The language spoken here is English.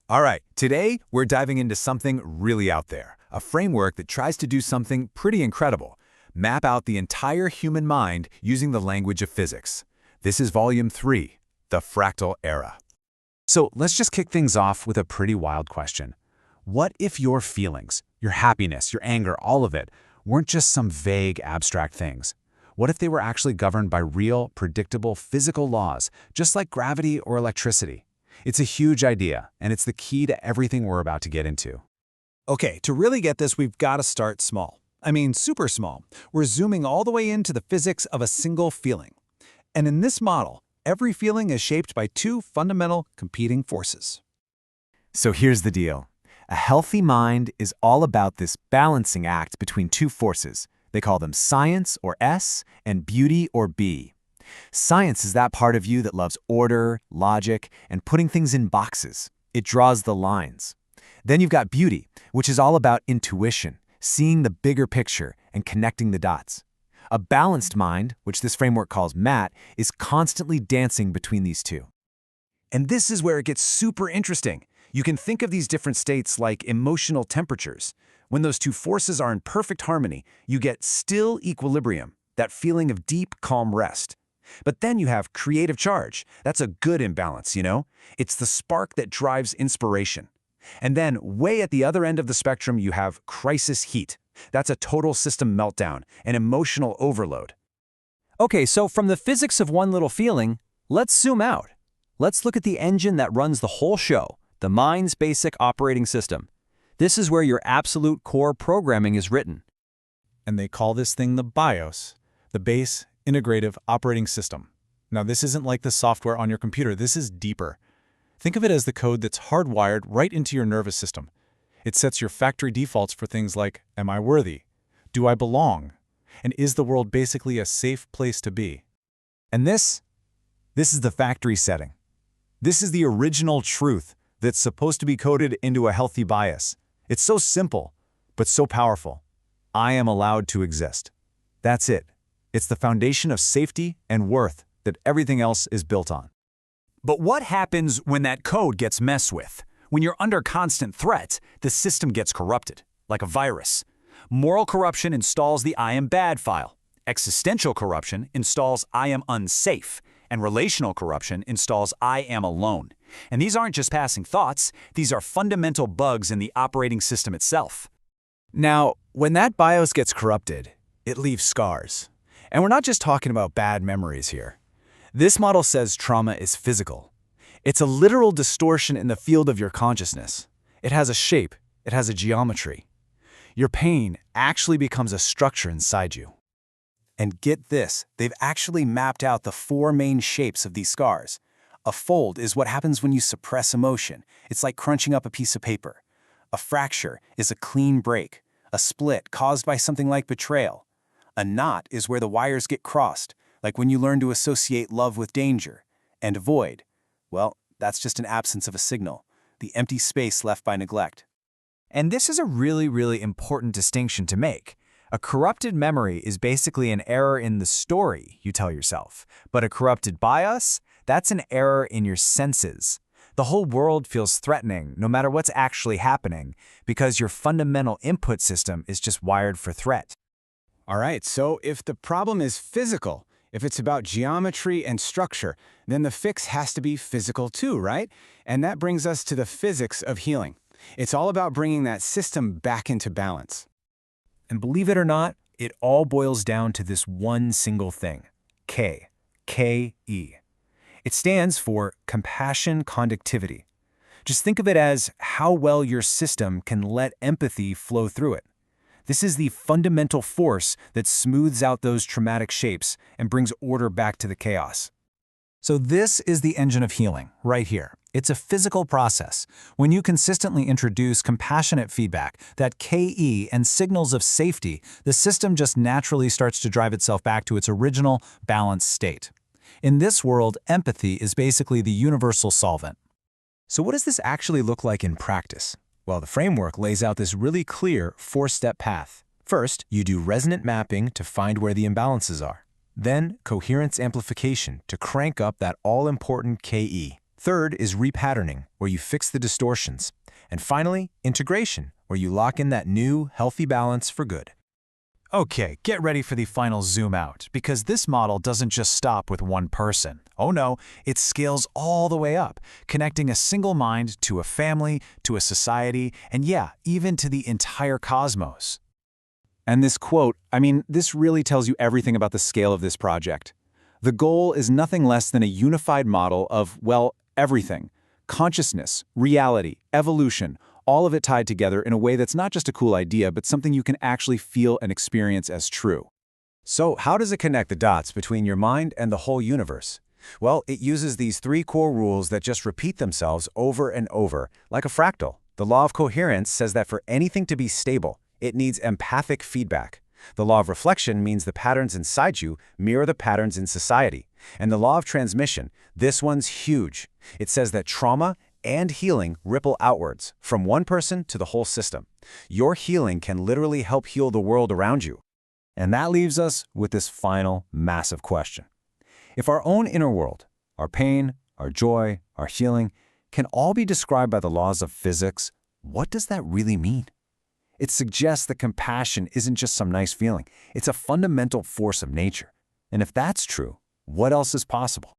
All right, today we're diving into something really out there, a framework that tries to do something pretty incredible, map out the entire human mind using the language of physics. This is Volume 3, the Fractal Era. So let's just kick things off with a pretty wild question. What if your feelings, your happiness, your anger, all of it, weren't just some vague, abstract things? What if they were actually governed by real, predictable physical laws, just like gravity or electricity? It's a huge idea, and it's the key to everything we're about to get into. Okay, to really get this, we've got to start small. I mean, super small. We're zooming all the way into the physics of a single feeling. And in this model, every feeling is shaped by two fundamental competing forces. So here's the deal. A healthy mind is all about this balancing act between two forces. They call them science, or S, and beauty, or B. Science is that part of you that loves order, logic, and putting things in boxes. It draws the lines. Then you've got beauty, which is all about intuition, seeing the bigger picture and connecting the dots. A balanced mind, which this framework calls MAT, is constantly dancing between these two. And this is where it gets super interesting. You can think of these different states like emotional temperatures. When those two forces are in perfect harmony, you get still equilibrium, that feeling of deep, calm rest. But then you have creative charge. That's a good imbalance, you know? It's the spark that drives inspiration. And then, way at the other end of the spectrum, you have crisis heat. That's a total system meltdown, an emotional overload. Okay, so from the physics of one little feeling, let's zoom out. Let's look at the engine that runs the whole show, the mind's basic operating system. This is where your absolute core programming is written. And they call this thing the BIOS, the Base Integrative Operating System. Now, this isn't like the software on your computer. This is deeper. Think of it as the code that's hardwired right into your nervous system. It sets your factory defaults for things like, am I worthy? Do I belong? And is the world basically a safe place to be? And this is the factory setting. This is the original truth that's supposed to be coded into a healthy bias. It's so simple, but so powerful. I am allowed to exist. That's it. It's the foundation of safety and worth that everything else is built on. But what happens when that code gets messed with? When you're under constant threat, the system gets corrupted, like a virus. Moral corruption installs the I am bad file. Existential corruption installs I am unsafe. And relational corruption installs I am alone. And these aren't just passing thoughts, these are fundamental bugs in the operating system itself. Now, when that BIOS gets corrupted, it leaves scars. And we're not just talking about bad memories here. This model says trauma is physical. It's a literal distortion in the field of your consciousness. It has a shape, it has a geometry. Your pain actually becomes a structure inside you. And get this, they've actually mapped out the four main shapes of these scars. A fold is what happens when you suppress emotion. It's like crunching up a piece of paper. A fracture is a clean break, a split caused by something like betrayal. A knot is where the wires get crossed, like when you learn to associate love with danger. And a void, well, that's just an absence of a signal, the empty space left by neglect. And this is a really important distinction to make. A corrupted memory is basically an error in the story you tell yourself, but a corrupted BIOS, that's an error in your senses. The whole world feels threatening, no matter what's actually happening, because your fundamental input system is just wired for threat. All right, so if the problem is physical, if it's about geometry and structure, then the fix has to be physical too, right? And that brings us to the physics of healing. It's all about bringing that system back into balance. And believe it or not, it all boils down to this one single thing, K-E. It stands for compassion conductivity. Just think of it as how well your system can let empathy flow through it. This is the fundamental force that smooths out those traumatic shapes and brings order back to the chaos. So this is the engine of healing, right here. It's a physical process. When you consistently introduce compassionate feedback, that KE and signals of safety, the system just naturally starts to drive itself back to its original balanced state. In this world, empathy is basically the universal solvent. So what does this actually look like in practice? Well, the framework lays out this really clear four-step path. First, you do resonant mapping to find where the imbalances are. Then, coherence amplification to crank up that all-important KE. Third is repatterning, where you fix the distortions. And finally, integration, where you lock in that new, healthy balance for good. Okay, get ready for the final zoom out, because this model doesn't just stop with one person. Oh no, it scales all the way up, connecting a single mind to a family, to a society, and yeah, even to the entire cosmos. And this quote, this really tells you everything about the scale of this project. The goal is nothing less than a unified model of, well, everything. Consciousness, reality, evolution, all of it tied together in a way that's not just a cool idea, but something you can actually feel and experience as true. So how does it connect the dots between your mind and the whole universe? Well, it uses these 3 core rules that just repeat themselves over and over, like a fractal. The law of coherence says that for anything to be stable, it needs empathic feedback. The law of reflection means the patterns inside you mirror the patterns in society. And the law of transmission, this one's huge. It says that trauma and healing ripple outwards, from one person to the whole system. Your healing can literally help heal the world around you. And that leaves us with this final, massive question. If our own inner world, our pain, our joy, our healing, can all be described by the laws of physics, what does that really mean? It suggests that compassion isn't just some nice feeling. It's a fundamental force of nature. And if that's true, what else is possible?